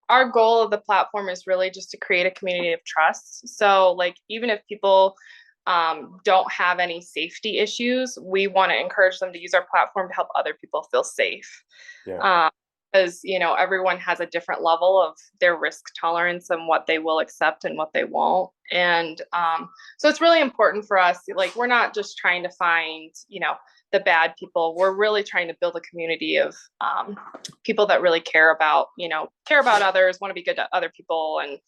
our goal of the platform is really just to create a community of trust. So, like, even if people don't have any safety issues, we want to encourage them to use our platform to help other people feel safe. Yeah. Um, because everyone has a different level of their risk tolerance and what they will accept and what they won't. And so it's really important for us. Like, we're not just trying to find the bad people. We're really trying to build a community of people that really care about others, want to be good to other people, and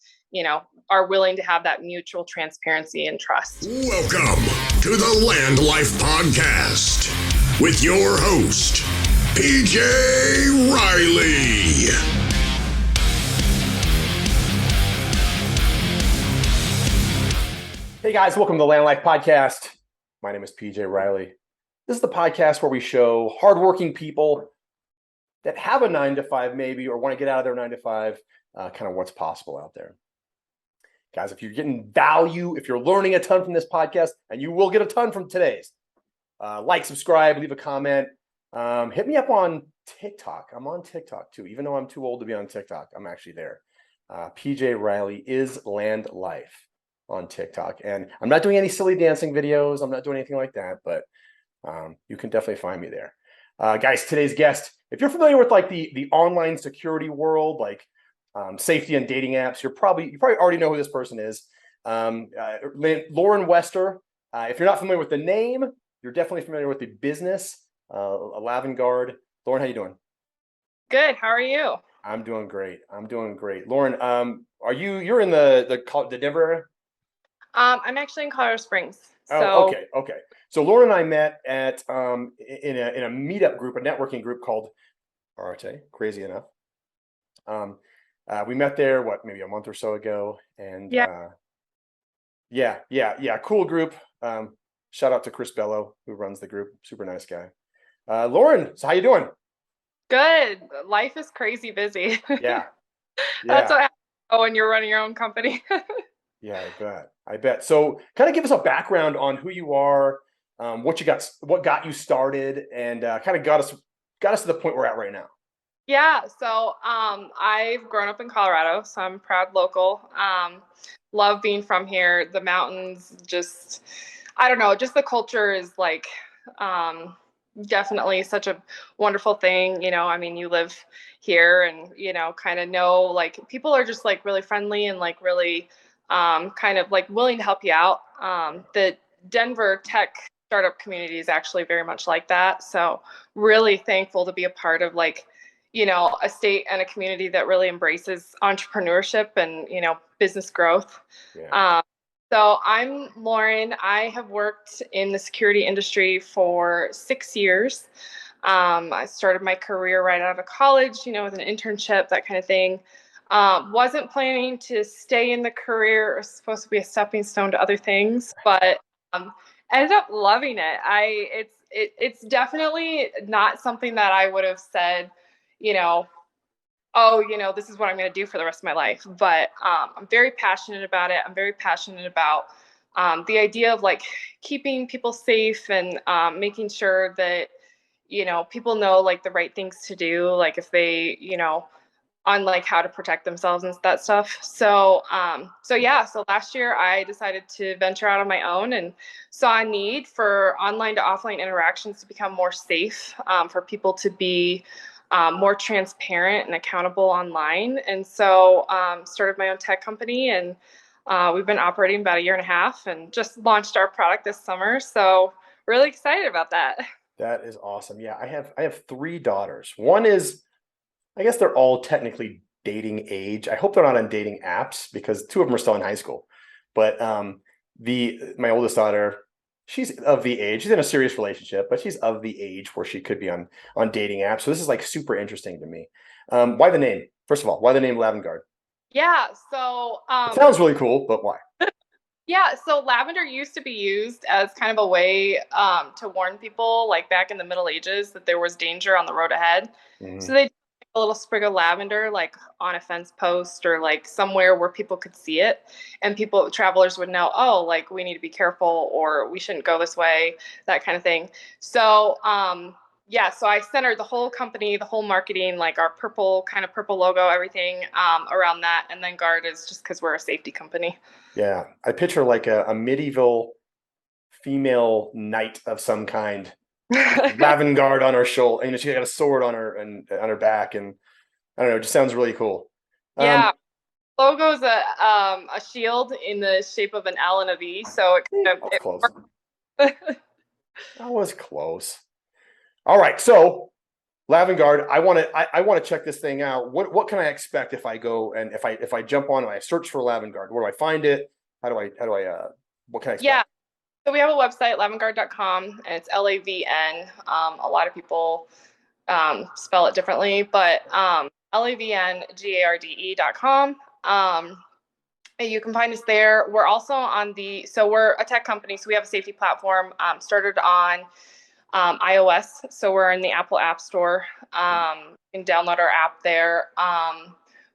are willing to have that mutual transparency and trust. Welcome to the LandLife podcast with your host, PJ Riley. Hey guys, welcome to the LandLife podcast. My name is PJ Riley. This is the podcast where we show hardworking people that have a 9-to-5 maybe, or want to get out of their 9-to-5, kind of what's possible out there. Guys, if you're getting value, if you're learning a ton from this podcast, and you will get a ton from today's, like, subscribe, leave a comment. Hit me up on TikTok. I'm on TikTok too. Even though I'm too old to be on TikTok, I'm actually there. PJ Riley is LandLife on TikTok. And I'm not doing any silly dancing videos. I'm not doing anything like that, but you can definitely find me there. Guys, today's guest, if you're familiar with like the online security world, like safety and dating apps, you probably already know who this person is. Lauren Wester. If you're not familiar with the name, you're definitely familiar with the business. Lavngarde. Lauren, how you doing? Good. How are you? I'm doing great. Lauren, you're in the Denver area? I'm actually in Colorado Springs. Oh, okay. So Lauren and I met at in a meetup group, a networking group called Arte. Crazy enough, we met there maybe a month or so ago, and yeah, cool group. Shout out to Chris Bello, who runs the group. Super nice guy. Lauren, so how you doing? Good. Life is crazy busy. Yeah. That's what happens when you're running your own company. Yeah, I bet. So kind of give us a background on who you are, what got you started, and kind of got us to the point we're at right now. Yeah, so I've grown up in Colorado, so I'm a proud local. Love being from here. The mountains, just, I don't know, just the culture is like definitely such a wonderful thing. I mean, you live here and, kind of know, like, people are just like really friendly and like really kind of like willing to help you out. The Denver tech startup community is actually very much like that. So really thankful to be a part of like, a state and a community that really embraces entrepreneurship and, business growth. Yeah. So I'm Lauren. I have worked in the security industry for 6 years. I started my career right out of college, with an internship, that kind of thing. Wasn't planning to stay in the career. It was supposed to be a stepping stone to other things, but ended up loving it. It's definitely not something that I would have said, oh, this is what I'm going to do for the rest of my life. But I'm very passionate about it. I'm very passionate about the idea of like keeping people safe and making sure that, people know like the right things to do, like if they, on like how to protect themselves and that stuff. So last year I decided to venture out on my own and saw a need for online to offline interactions to become more safe, for people to be more transparent and accountable online. And so started my own tech company, and we've been operating about a year and a half and just launched our product this summer. So really excited about that. That is awesome. Yeah, I have 3 daughters. One is, I guess they're all technically dating age. I hope they're not on dating apps because 2 of them are still in high school. But my oldest daughter, she's of the age. She's in a serious relationship, but she's of the age where she could be on dating apps. So this is like super interesting to me. Why the name? First of all, why the name Lavngarde? Yeah, so It sounds really cool, but why? yeah, so lavender used to be used as kind of a way to warn people, like back in the Middle Ages, that there was danger on the road ahead. So Mm-hmm. they a little sprig of lavender, like on a fence post or like somewhere where people could see it, and travelers would know, oh, like we need to be careful or we shouldn't go this way, that kind of thing. So yeah, so I centered the whole company, the whole marketing, like our purple kind of purple logo, everything around that. And then Guard is just because we're a safety company. Yeah, I picture like a medieval female knight of some kind, Lavngarde on her shoulder, and she got a sword on her and on her back, and I don't know, it just sounds really cool. Um, Yeah, logo's a shield in the shape of an L and a V, so it kind of that was it close. works. That was close. All right, so Lavngarde, I want to check this thing out. What can I expect if I go and if I jump on and I search for Lavngarde? Where do I find it? How do I what can I expect? Yeah, so we have a website, lavngarde.com, and it's LAVN. A lot of people spell it differently, but LAVNGARDE.com. You can find us there. We're also on so we're a tech company, so we have a safety platform started on iOS. So we're in the Apple App Store. You can download our app there.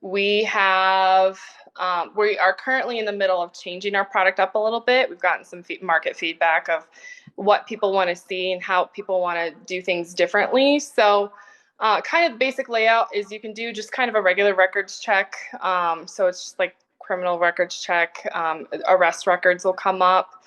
We have we are currently in the middle of changing our product up a little bit. We've gotten some market feedback of what people want to see and how people want to do things differently. So kind of basic layout is you can do just kind of a regular records check. So it's just like criminal records check. Arrest records will come up.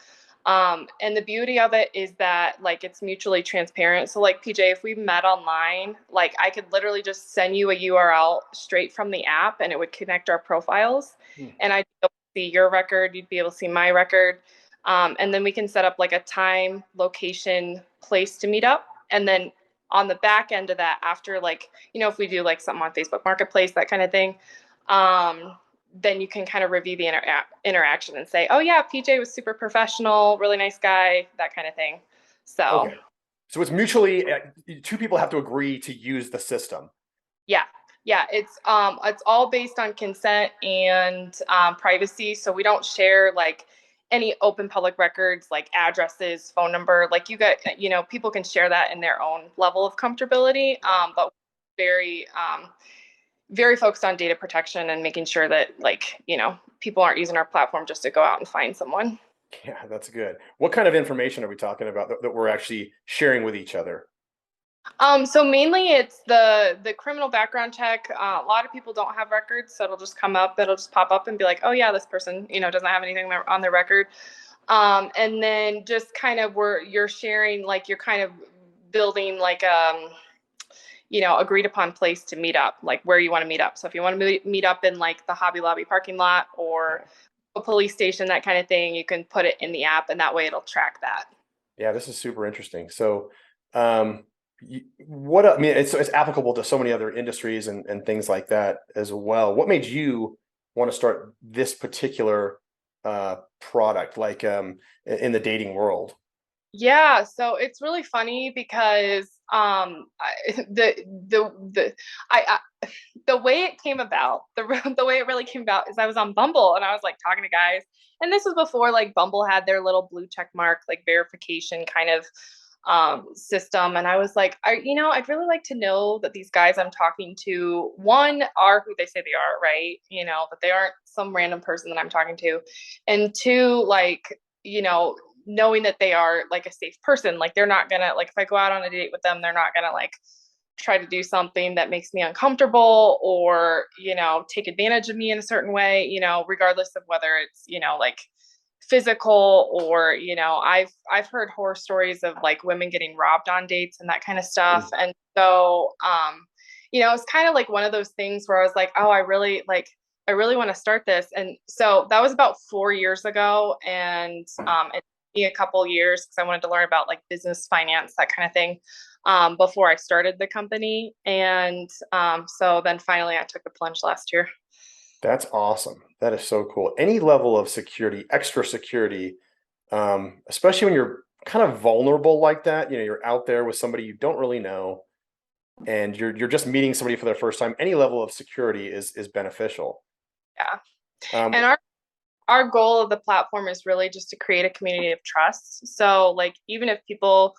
And the beauty of it is that like it's mutually transparent. So like PJ, if we met online, like I could literally just send you a URL straight from the app and it would connect our profiles. Hmm. And I'd be able to see your record, you'd be able to see my record. And then we can set up like a time, location, place to meet up. And then on the back end of that, after like, if we do like something on Facebook Marketplace, that kind of thing, then you can kind of review the interaction and say, oh yeah, PJ was super professional, really nice guy, that kind of thing. So Okay, so it's mutually two people have to agree to use the system. yeah, yeah, it's all based on consent and privacy. So we don't share like any open public records like addresses, phone number. Like people can share that in their own level of comfortability. Yeah. But very very focused on data protection and making sure that people aren't using our platform just to go out and find someone. Yeah, that's good. What kind of information are we talking about that we're actually sharing with each other? So mainly it's the criminal background check. A lot of people don't have records, so it'll just come up, it'll just pop up and be like, oh yeah, this person, doesn't have anything on their record. And then just kind of where you're sharing, like you're kind of building like agreed upon place to meet up, like where you want to meet up. So if you want to meet up in like the Hobby Lobby parking lot or a police station, that kind of thing, you can put it in the app and that way it'll track that. Yeah, this is super interesting. So, um, what I mean, it's applicable to so many other industries and things like that as well. What made you want to start this particular product, like in the dating world? Yeah, so it's really funny because the way it came about, the way it really came about is I was on Bumble and I was like talking to guys, and this was before like Bumble had their little blue check mark like verification kind of system, and I was like, I'd really like to know that these guys I'm talking to, one, are who they say they are, right? That they aren't some random person that I'm talking to, and two, like knowing that they are like a safe person. Like they're not gonna, like if I go out on a date with them, they're not gonna like try to do something that makes me uncomfortable or, take advantage of me in a certain way, regardless of whether it's, like physical or, I've heard horror stories of like women getting robbed on dates and that kind of stuff. Mm. And so it's kind of like one of those things where I was like, oh, I really want to start this. And so that was about 4 years ago. And it took me a couple years because I wanted to learn about like business finance, that kind of thing, before I started the company. And so then finally I took the plunge last year. That's awesome. That is so cool. Any level of security, extra security, especially when you're kind of vulnerable like that, you're out there with somebody you don't really know and you're just meeting somebody for the first time. Any level of security is beneficial. Yeah. Um, And our goal of the platform is really just to create a community of trust. So like even if people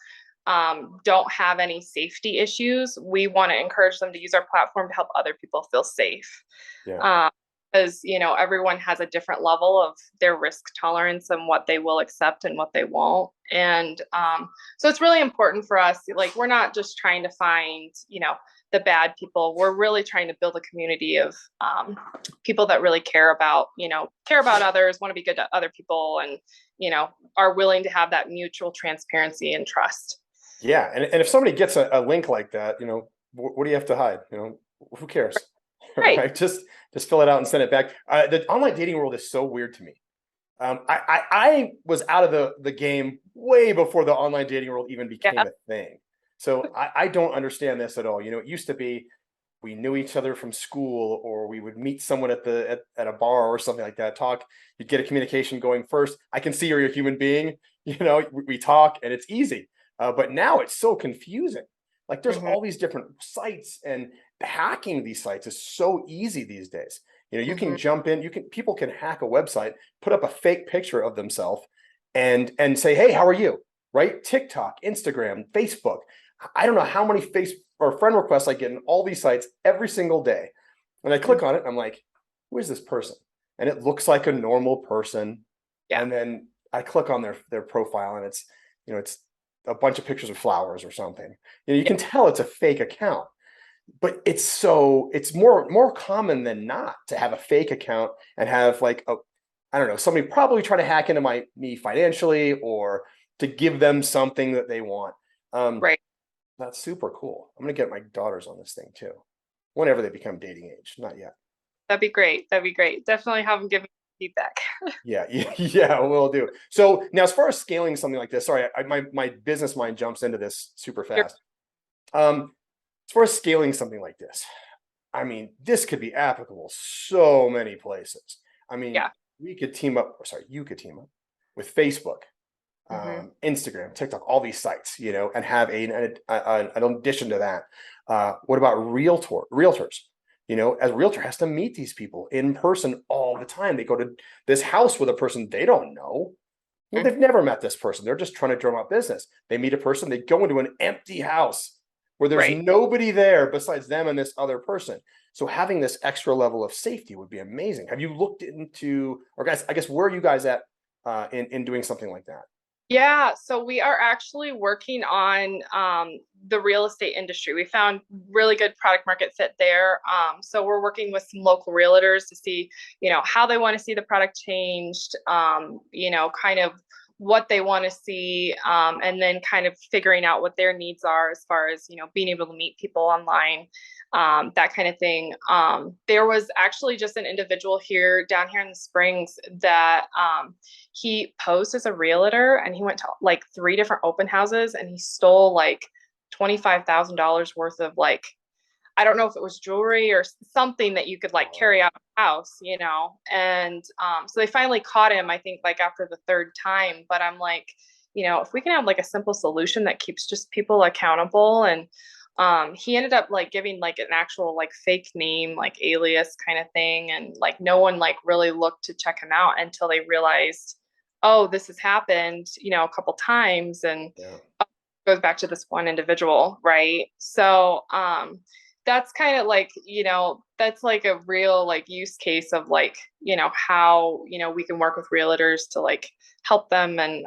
don't have any safety issues, we want to encourage them to use our platform to help other people feel safe. yeah. Um, because everyone has a different level of their risk tolerance and what they will accept and what they won't. And so it's really important for us. Like, we're not just trying to find the bad people. We're really trying to build a community of people that really care about others, want to be good to other people, and are willing to have that mutual transparency and trust. Yeah, and if somebody gets a link like that, what do you have to hide? Who cares? Right. Right? Just fill it out and send it back. The online dating world is so weird to me. I was out of the game way before the online dating world even became Yeah. a thing. So I don't understand this at all. It used to be we knew each other from school, or we would meet someone at a bar or something like that, talk, you'd get a communication going first. I can see you're a human being, we talk and it's easy. But now it's so confusing. Like, there's Hmm. all these different sites, and hacking these sites is so easy these days. You can Hmm. jump in, people can hack a website, put up a fake picture of themselves and say, hey, how are you? Right? TikTok, Instagram, Facebook. I don't know how many face or friend requests I get in all these sites every single day. And I click on it, and I'm like, who is this person? And it looks like a normal person. Yeah. And then I click on their profile, and it's a bunch of pictures of flowers or something. You Yeah. can tell it's a fake account. But it's more common than not to have a fake account and have, like, I don't know, somebody probably try to hack into me financially, or to give them something that they want. Um, Right. that's super cool. I'm gonna get my daughters on this thing too, whenever they become dating age. Not yet. That'd be great. That'd be great. Definitely have them give me feedback. Yeah, yeah, will do. So now, as far as scaling something like this, sorry, my business mind jumps into this super You're, fast. As far as scaling something like this, I mean, this could be applicable so many places. I mean, yeah. we could team up, or sorry, you could team up with Facebook, Hmm. Instagram, TikTok, all these sites, and have an addition to that. What about realtors? As a realtor has to meet these people in person all the time. They go to this house with a person they don't know. They've never met this person. They're just trying to drum up business. They meet a person, they go into an empty house where there's Right. nobody there besides them and this other person. So having this extra level of safety would be amazing. Have you looked into, or guys, I guess, where are you guys at in doing something like that? Yeah, so we are actually working on the real estate industry. We found really good product market fit there. So we're working with some local realtors to see, how they want to see the product changed, kind of what they want to see, and then kind of figuring out what their needs are as far as, being able to meet people online, that kind of thing. There was actually just an individual down here in the Springs that he posed as a realtor, and he went to like three different open houses, and he stole like $25,000 worth of, like, I don't know if it was jewelry or something that you could like carry Oh, out of the house, and so they finally caught him, I think, like after the third time. But I'm like, if we can have like a simple solution that keeps just people accountable. And he ended up like giving like an actual like fake name, like alias kind of thing, and like no one like really looked to check him out until they realized, oh, this has happened, a couple times. And yeah, goes back to this one individual, right? So that's kind of like, that's like a real like use case of like, how, we can work with realtors to like help them. And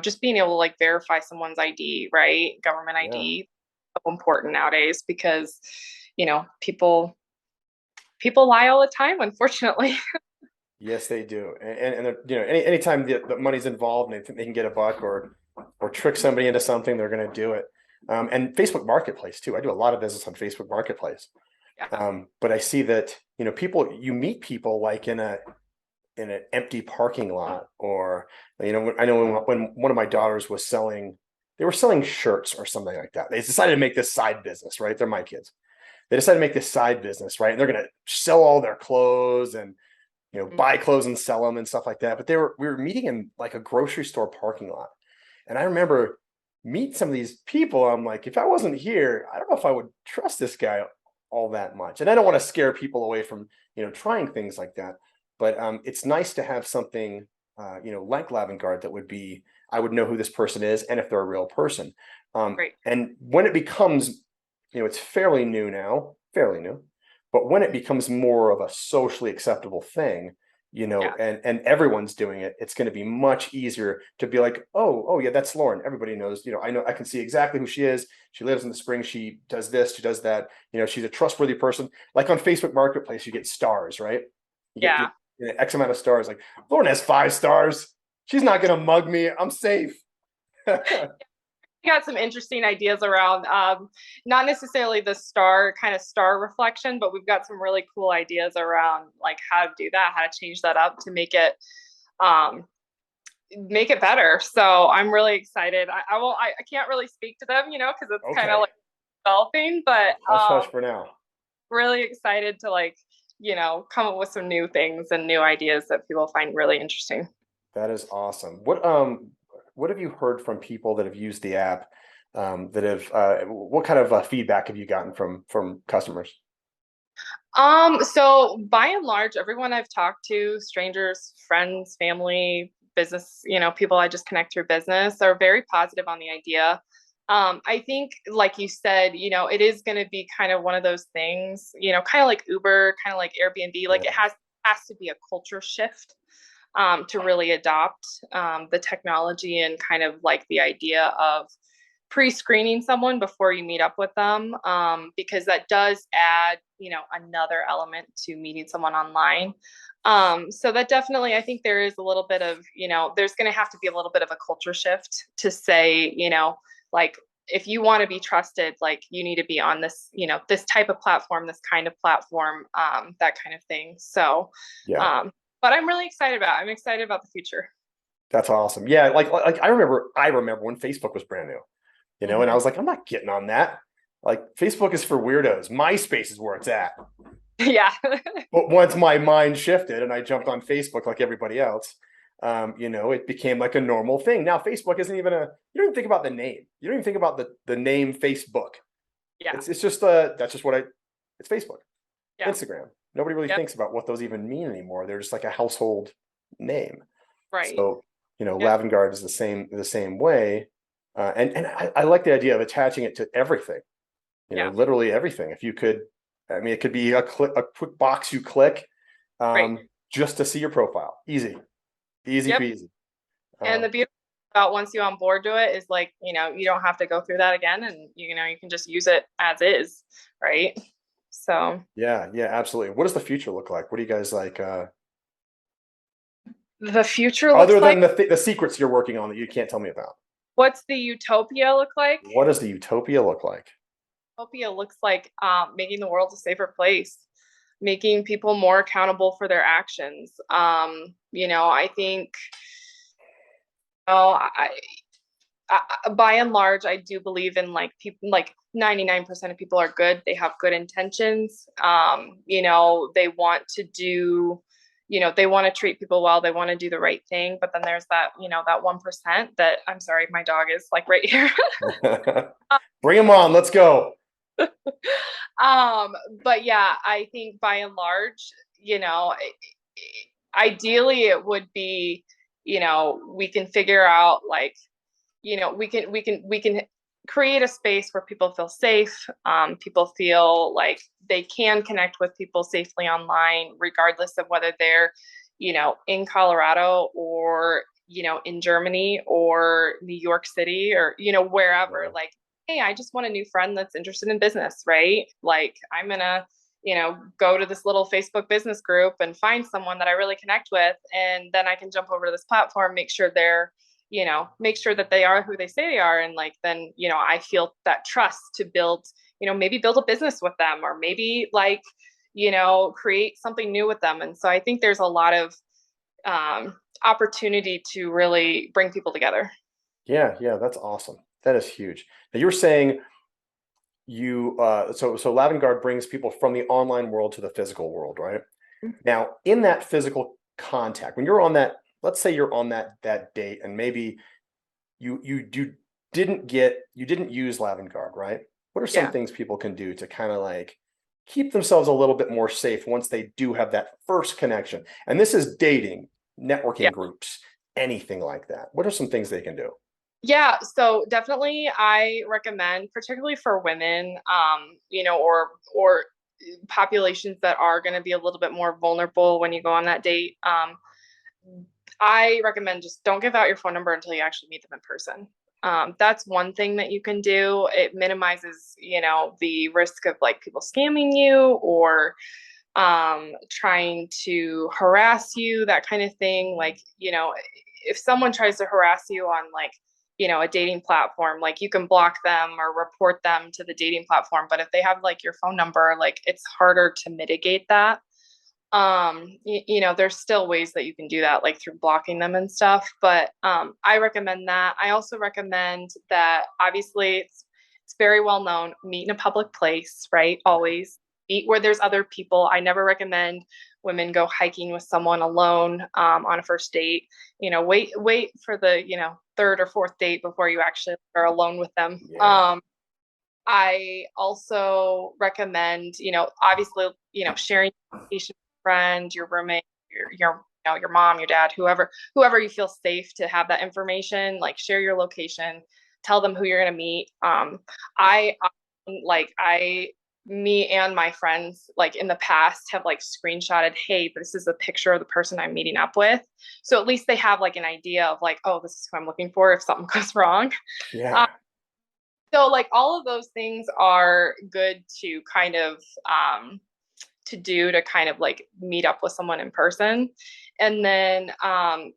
just being able to like verify someone's ID, right? Government yeah. ID, so important nowadays because, people lie all the time, unfortunately. Yes, they do. And anytime the money's involved and they think they can get a buck, or trick somebody into something, they're going to do it. And Facebook Marketplace too. I do a lot of business on Facebook Marketplace. Yeah. But I see that, you meet people like in an empty parking lot, or, I know when one of my daughters was selling, they were selling shirts or something like that. They decided to make this side business, right? They're my kids. They decided to make this side business, right? And they're going to sell all their clothes and, Mhm. buy clothes and sell them and stuff like that. But we were meeting in like a grocery store parking lot. And I remember meet some of these people. I'm like, if I wasn't here, I don't know if I would trust this guy all that much. And I don't want to scare people away from, trying things like that. But it's nice to have something, like Lavngarde, that would be, I would know who this person is and if they're a real person. Right. And when it becomes, it's fairly new now, fairly new. But when it becomes more of a socially acceptable thing, Yeah. and everyone's doing it, it's going to be much easier to be like, oh yeah, that's Lauren. Everybody knows, I can see exactly who she is. She lives in the spring. She does this, she does that. She's a trustworthy person. Like on Facebook Marketplace, you get stars, right? You Yeah. get X amount of stars. Like Lauren has 5 stars. She's not going to mug me. I'm safe. Got some interesting ideas around not necessarily the star reflection, but we've got some really cool ideas around like how to do that, how to change that up to um, make it better. So I'm really excited. I can't really speak to them, because it's kind of Okay. like developing, but Hush hush for now. really excited to like, come up with some new things and new ideas that people find really interesting. That is awesome. What have you heard from people that have used the app? That have what kind of feedback have you gotten from customers? So by and large, everyone I've talked to, strangers, friends, family, business, people I just connect through business, are very positive on the idea. I think, like you said, it is going to be kind of one of those things, kind of like Uber, kind of like Airbnb. Like Yeah, it has to be a culture shift to really adopt the technology and kind of like the idea of pre-screening someone before you meet up with them, because that does add another element to meeting someone online. So that definitely, I think there is a little bit of, there's going to have to be a little bit of a culture shift to say, like if you want to be trusted, like you need to be on this, this type of platform, this kind of platform, that kind of thing. So yeah, um, but I'm excited about the future. that's awesome. Yeah, like I remember when Facebook was brand new, and I Hmm. was like, I'm not getting on that. Like Facebook is for weirdos. MySpace is where it's at. Yeah. But once my mind shifted and I jumped on Facebook like everybody else, it became like a normal thing. Now Facebook isn't even you don't even think about the name. You don't even think about the name Facebook. Yeah. It's just that's just it's Facebook, Yeah. Instagram. Nobody really Yep. thinks about what those even mean anymore. They're just like a household name. Right. So, Yep. Lavngarde is the same way. And I like the idea of attaching it to everything, Yeah. literally everything. If you could, I mean, it could be a quick box you click, Right. just to see your profile. Easy Yep. peasy. And the Um, beauty about once you on board to it is like, you don't have to go through that again, and you can just use it as is, right? So yeah, yeah, absolutely. What does the future look like? What do you guys like? the future looks Other like, than the secrets you're working on that you can't tell me about, what's the utopia look like? what does the utopia look like? Utopia looks like making the world a safer place, making people more accountable for their actions. I think, I, by and large, I do believe in like people, like 99% of people are good. They have good intentions. They want to do, they want to treat people well. They want to do the right thing. But then there's that, that 1% that, I'm sorry, my dog is like right here. Bring them on. Let's go. um, but yeah, I think by and large, ideally it would be, we can figure out like, we can create a space where people feel safe. People feel like they can connect with people safely online, regardless of whether they're, in Colorado or, in Germany or New York City or, wherever. Yeah. Like, hey, I just want a new friend that's interested in business, right? Like, I'm gonna, go to this little Facebook business group and find someone that I really connect with, and then I can jump over to this platform, make sure that they are who they say they are, and like then I feel that trust to build, maybe build a business with them, or maybe like create something new with them. And so I think there's a lot of opportunity to really bring people together. Yeah, yeah, that's awesome. That is huge. Now you were saying so Lavngarde brings people from the online world to the physical world, right? Now, in that physical contact, when you're on that, let's say you're on that date, and maybe you didn't use Lavngarde, right? What are some Yeah. things people can do to kind of like keep themselves a little bit more safe once they do have that first connection? And this is dating, Yeah. networking groups, anything like that. What are some things they can do? Yeah, so definitely I recommend, particularly for women, or populations that are going to be a little bit more vulnerable when you go on that date. I recommend just don't give out your phone number until you actually meet them in person. That's one thing that you can do. It minimizes, the risk of like people scamming you or trying to harass you, that kind of thing. Like, if someone tries to harass you on like, a dating platform, like you can block them or report them to the dating platform. But if they have like your phone number, like it's harder to mitigate that. There's still ways that you can do that, like through blocking them and stuff. But I recommend that. I also recommend that obviously it's very well known, meet in a public place, right? Always meet where there's other people. I never recommend women go hiking with someone alone on a first date. Wait for the, third or fourth date before you actually are alone with them. Yeah. I also recommend, obviously, sharing location with a friend, your roommate, your mom, your dad, whoever you feel safe to have that information, like share your location, tell them who you're going to meet. I like I me and my friends like in the past have like screenshotted, hey, this is a picture of the person I'm meeting up with. So at least they have like an idea of like, oh, this is who I'm looking for if something goes wrong. Yeah. So like all of those things are good to kind of to do to kind of like meet up with someone in person. And then kind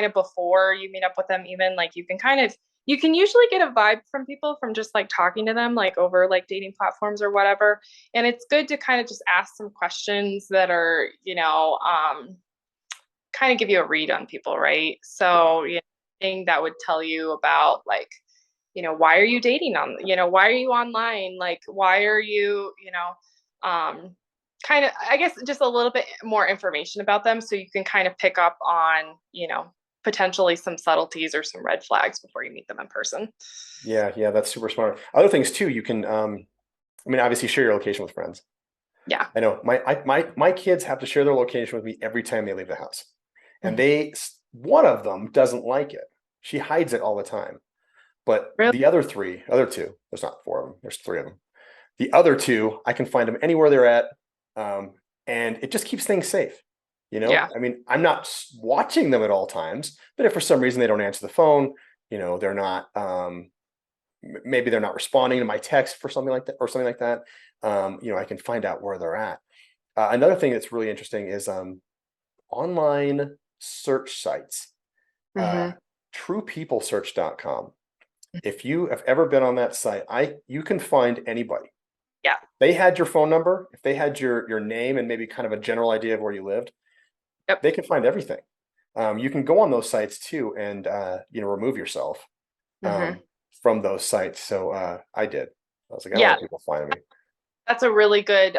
of before you meet up with them, even like you can usually get a vibe from people from just like talking to them like over like dating platforms or whatever. And it's good to kind of just ask some questions that are, kind of give you a read on people, right? Yeah. So, thing that would tell you about like, why are you dating on, why are you online? Like, why are you, kind of, I guess, just a little bit more information about them so you can kind of pick up on, potentially some subtleties or some red flags before you meet them in person. Yeah. Yeah. That's super smart. Other things too, you can, obviously share your location with friends. Yeah. I know my kids have to share their location with me every time they leave the house. And one of them doesn't like it. She hides it all the time. But Really? the other two, there's not four of them, there's three of them. The other two, I can find them anywhere they're at. And it just keeps things safe. Yeah. I'm not watching them at all times, but if for some reason they don't answer the phone, they're not, maybe they're not responding to my text for something like that or something like that. I can find out where they're at. Another thing that's really interesting is online search sites. Uh, Hmm. truepeoplesearch.com. If you have ever been on that site, you can find anybody. Yeah. They had your phone number, if they had your name and maybe kind of a general idea of where you lived, Yep. they can find everything. You can go on those sites too and remove yourself Hmm. from those sites. So I did. I was like, I don't Yeah. want people finding me. That's a really good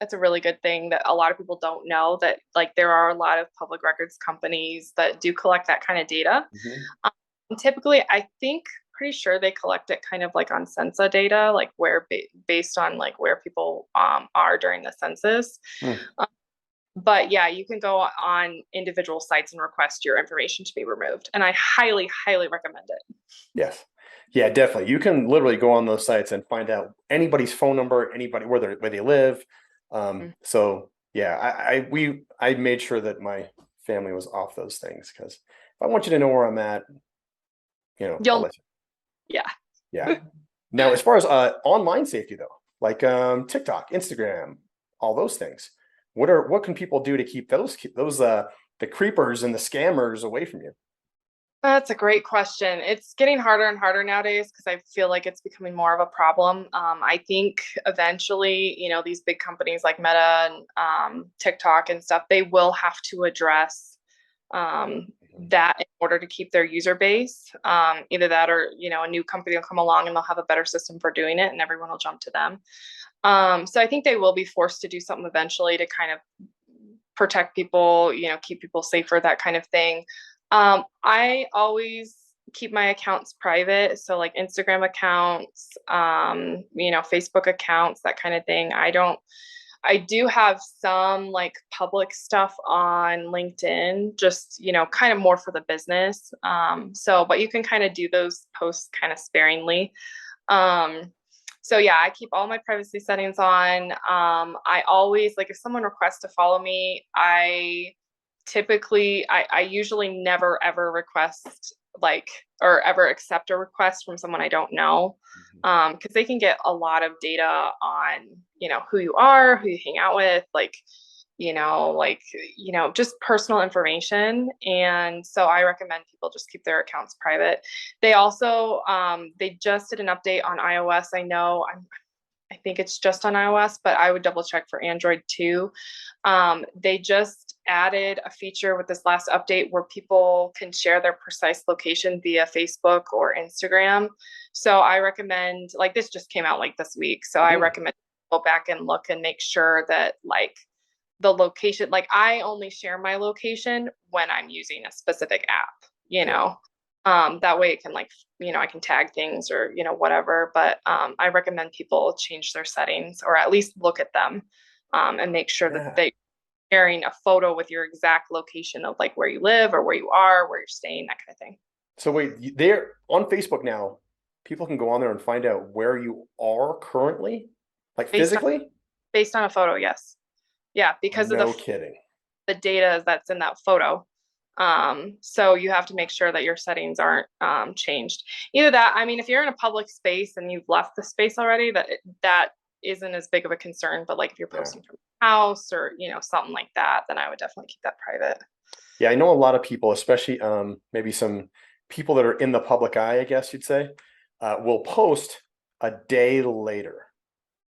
that's a really good thing that a lot of people don't know, that like there are a lot of public records companies that do collect that kind of data. Mhm. Typically, I think pretty sure they collect it kind of like on census data, like based on like where people are during the census. Hmm. Um, but yeah, you can go on individual sites and request your information to be removed, and I highly, highly recommend it. Yes. Yeah, definitely. You can literally go on those sites and find out anybody's phone number, anybody where they live. So yeah, I made sure that my family was off those things because if I want you to know where I'm at, I'll You'll, let you. yeah. Yeah. Now, as far as online safety though, like TikTok, Instagram, all those things, what can people do to keep those the creepers and the scammers away from you? That's a great question. It's getting harder and harder nowadays because I feel like it's becoming more of a problem. I think eventually, these big companies like Meta and TikTok and stuff, they will have to address that in order to keep their user base. Either that or, a new company will come along and they'll have a better system for doing it and everyone will jump to them. So I think they will be forced to do something eventually to kind of protect people, keep people safer, that kind of thing. I always keep my accounts private. So like Instagram accounts, Facebook accounts, that kind of thing. I do have some like public stuff on LinkedIn, just, kind of more for the business. But you can kind of do those posts kind of sparingly. Um, So yeah, I keep all my privacy settings on. I always like if someone requests to follow me, I usually never ever request like or ever accept a request from someone I don't know. Mhm. Because they can get a lot of data on, who you are, who you hang out with, just personal information. And so I recommend people just keep their accounts private. They also they just did an update on iOS. I think it's just on iOS, but I would double check for Android too. They just added a feature with this last update where people can share their precise location via Facebook or Instagram. So I recommend, like, this just came out like this week. So I Mm, recommend go back and look and make sure that, like, the location, like, I only share my location when I'm using a specific app, good. that way it can, like, I can tag things or, whatever. But I recommend people change their settings or at least look at them, and make sure that Yeah. they sharing a photo with your exact location of like where you live or where you are, where you're staying, that kind of thing. So wait, they're on Facebook now. People can go on there and find out where you are currently, like Based on physically. based on a photo, yes. Yeah, because of No kidding. the data that's in that photo. So you have to make sure that your settings aren't changed. Either that, I mean, if you're in a public space and you've left the space already, that isn't as big of a concern. But like if you're Yeah. posting from your house or something like that, then I would definitely keep that private. Yeah, I know a lot of people, especially maybe some people that are in the public eye, I guess you'd say, will post a day later.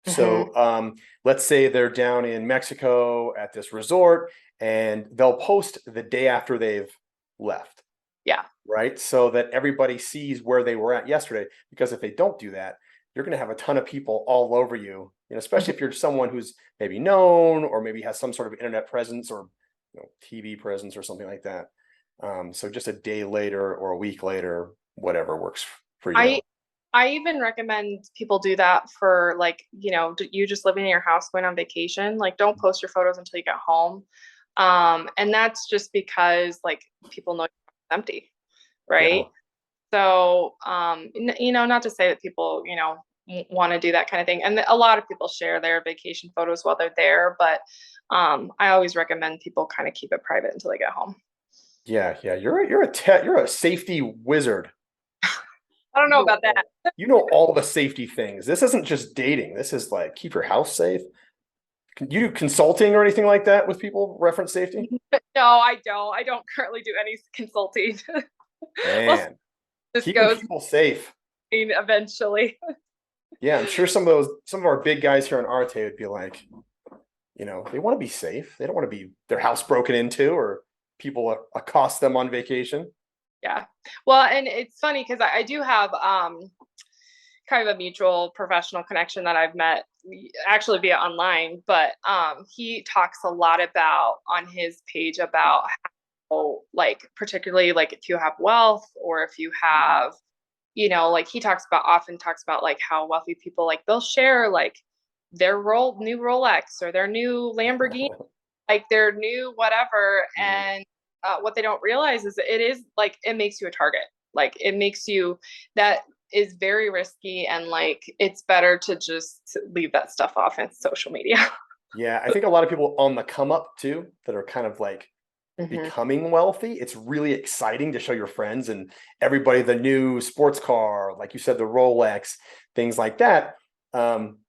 Hmm. So let's say they're down in Mexico at this resort and they'll post the day after they've left, Yeah. right? So that everybody sees where they were at yesterday. Because if they don't do that, you're going to have a ton of people all over you, especially if Hmm. you're someone who's maybe known or maybe has some sort of internet presence or TV presence or something like that. So just a day later or a week later, whatever works for I you. I even recommend people do that for, like, you just living in your house going on vacation. Like, don't post your photos until you get home. And that's just because, like, people know it's empty, Yeah. right? So, not to say that people, want to do that kind of thing. And a lot of people share their vacation photos while they're there, but I always recommend people kind of keep it private until they get home. Yeah, yeah. You're a safety wizard. I don't You know know about that. you know all the safety things. This isn't just dating. This is like keep your house safe. Can you do consulting or anything like that with people reference safety? No, I don't. I don't currently do any consulting. Well, Man, this keeping goes people safe. eventually. Yeah, I'm sure some of our big guys here on Arte would be like, they want to be safe. They don't want to be their house broken into or people accost them on vacation. Yeah. Well, and it's funny because I do have kind of a mutual professional connection that I've met actually via online, but he talks a lot about on his page about how, like, particularly like if you have wealth or if you Mhm. have, like he often talks about like how wealthy people, like, they'll share like their new Rolex or their new Lamborghini, like their new whatever. Mhm. And what they don't realize is that it is like it makes you a target. Like it makes you that is very risky, and like it's better to just leave that stuff off in social media. Yeah, I think a lot of people on the come up too that are kind of like Hmm. becoming wealthy. It's really exciting to show your friends and everybody the new sports car, like you said, the Rolex, things like that. Um,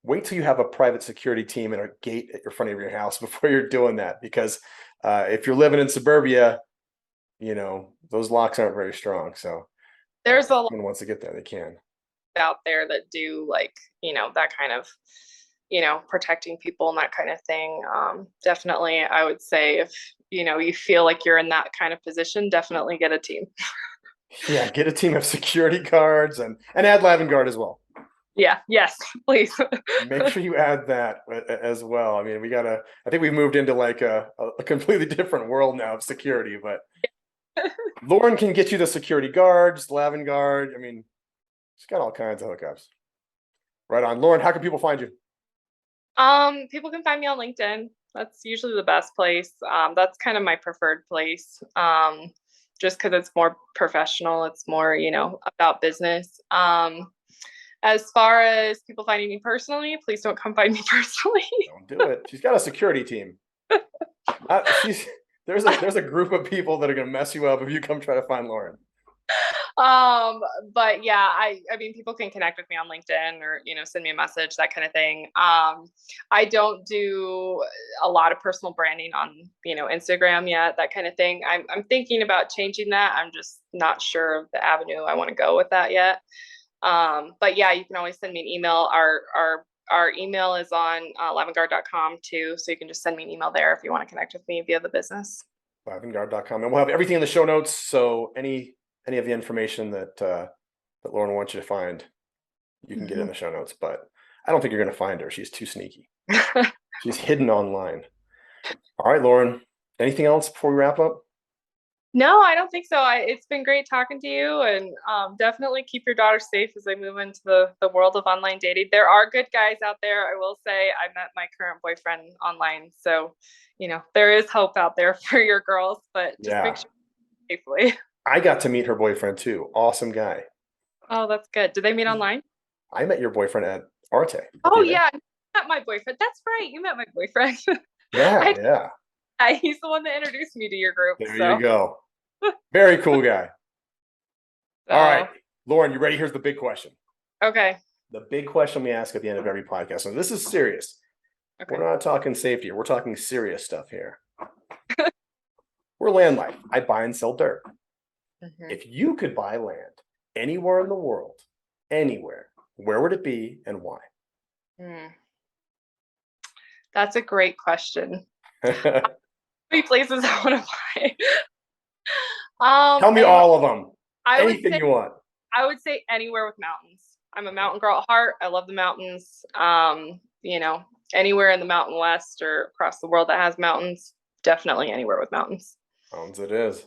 Wait till you have a private security team and a gate at your front of your house before you're doing that. Because if you're living in suburbia, those locks aren't very strong. So There's if a lot someone wants to get there, they can. out there that do, like, that kind of, protecting people and that kind of thing. Definitely, I would say if you feel like you're in that kind of position, definitely get a team. Yeah, get a team of security guards and add Lavngarde as well. Yeah. Yes. Please. Make sure you add that as well. I mean, I think we've moved into like a completely different world now of security, but Lauren can get you the security guards, Lavngarde. I mean, she's got all kinds of hookups. Right on. Lauren, how can people find you? People can find me on LinkedIn. That's usually the best place. That's kind of my preferred place. Just because it's more professional. It's more, about business. As far as people finding me personally, please don't come find me personally. Don't do it. She's got a security team. She's there's a group of people that are gonna mess you up if you come try to find Lauren. But yeah, I mean, people can connect with me on LinkedIn or, send me a message, that kind of thing. I don't do a lot of personal branding on, Instagram yet, that kind of thing. I'm thinking about changing that. I'm just not sure of the avenue I want to go with that yet. But yeah, you can always send me an email. Our email is on lavngarde.com too. So you can just send me an email there if you want to connect with me via the business. Lavngarde.com. And we'll have everything in the show notes. So any of the information that Lauren wants you to find, you can get in the show notes. But I don't think you're going to find her. She's too sneaky. She's hidden online. All right, Lauren. Anything else before we wrap up? No, I don't think so. It's been great talking to you, and definitely keep your daughter safe as they move into the world of online dating. There are good guys out there. I will say I met my current boyfriend online. So, there is hope out there for your girls, but just make sure safely. I got to meet her boyfriend too. Awesome guy. Oh, that's good. Did they meet online? I met your boyfriend at Arte. Oh, yeah. I met my boyfriend. That's right. You met my boyfriend. Yeah. He's the one that introduced me to your group. There you go. Very cool guy. All right, Lauren, you ready? Here's the big question. Okay. The big question we ask at the end of every podcast. So this is serious. Okay. We're not talking safety. We're talking serious stuff here. We're LandLife. I buy and sell dirt. If you could buy land anywhere in the world, anywhere, where would it be and why? That's a great question. How many places I want to buy? Tell me all of them. Anything you want. I would say anywhere with mountains. I'm a mountain girl at heart. I love the mountains. Anywhere in the Mountain West or across the world that has mountains, definitely anywhere with mountains. Mountains it is.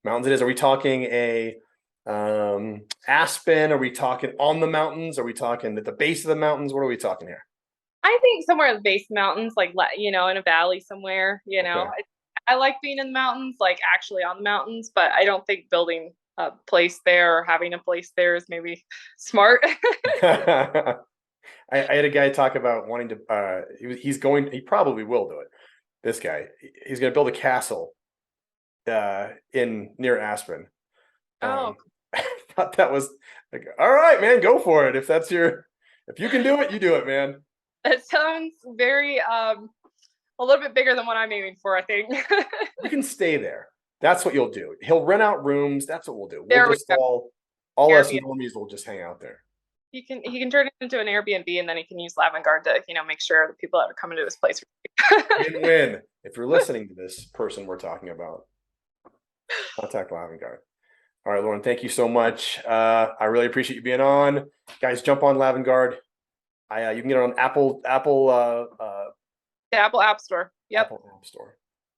Mountains it is. Are we talking a Aspen? Are we talking on the mountains? Are we talking at the base of the mountains? What are we talking here? I think somewhere at the base of the mountains, like, in a valley somewhere, Okay. I like being in the mountains, like actually on the mountains, but I don't think building a place there or having a place there is maybe smart. I had a guy talk about wanting to, he probably will do it. This guy, he's going to build a castle near Aspen. I thought that was like, all right, man, go for it. If you can do it, you do it, man. That sounds very, a little bit bigger than what I'm aiming for, I think. You can stay there. That's what you'll do. He'll rent out rooms. That's what we'll do. We'll just all us normies will just hang out there. He can turn it into an Airbnb, and then he can use Lavngarde to, make sure the people that are coming to his place. Win-win. If you're listening to this person we're talking about, contact Lavngarde. All right, Lauren, thank you so much. I really appreciate you being on. Guys, jump on Lavngarde. You can get it on Apple. The Apple App Store. Yep. Apple App Store.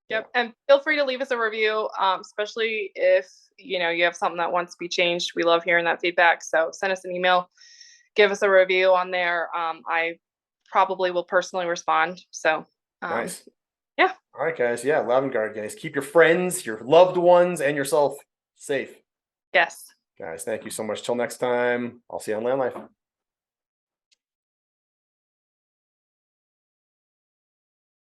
Yep. Yeah. And feel free to leave us a review, especially if you have something that wants to be changed. We love hearing that feedback. So send us an email, give us a review on there. I probably will personally respond. So nice. Yeah. All right, guys. Yeah, Lavngarde, guys. Keep your friends, your loved ones, and yourself safe. Yes. Guys, thank you so much. Till next time, I'll see you on LandLife.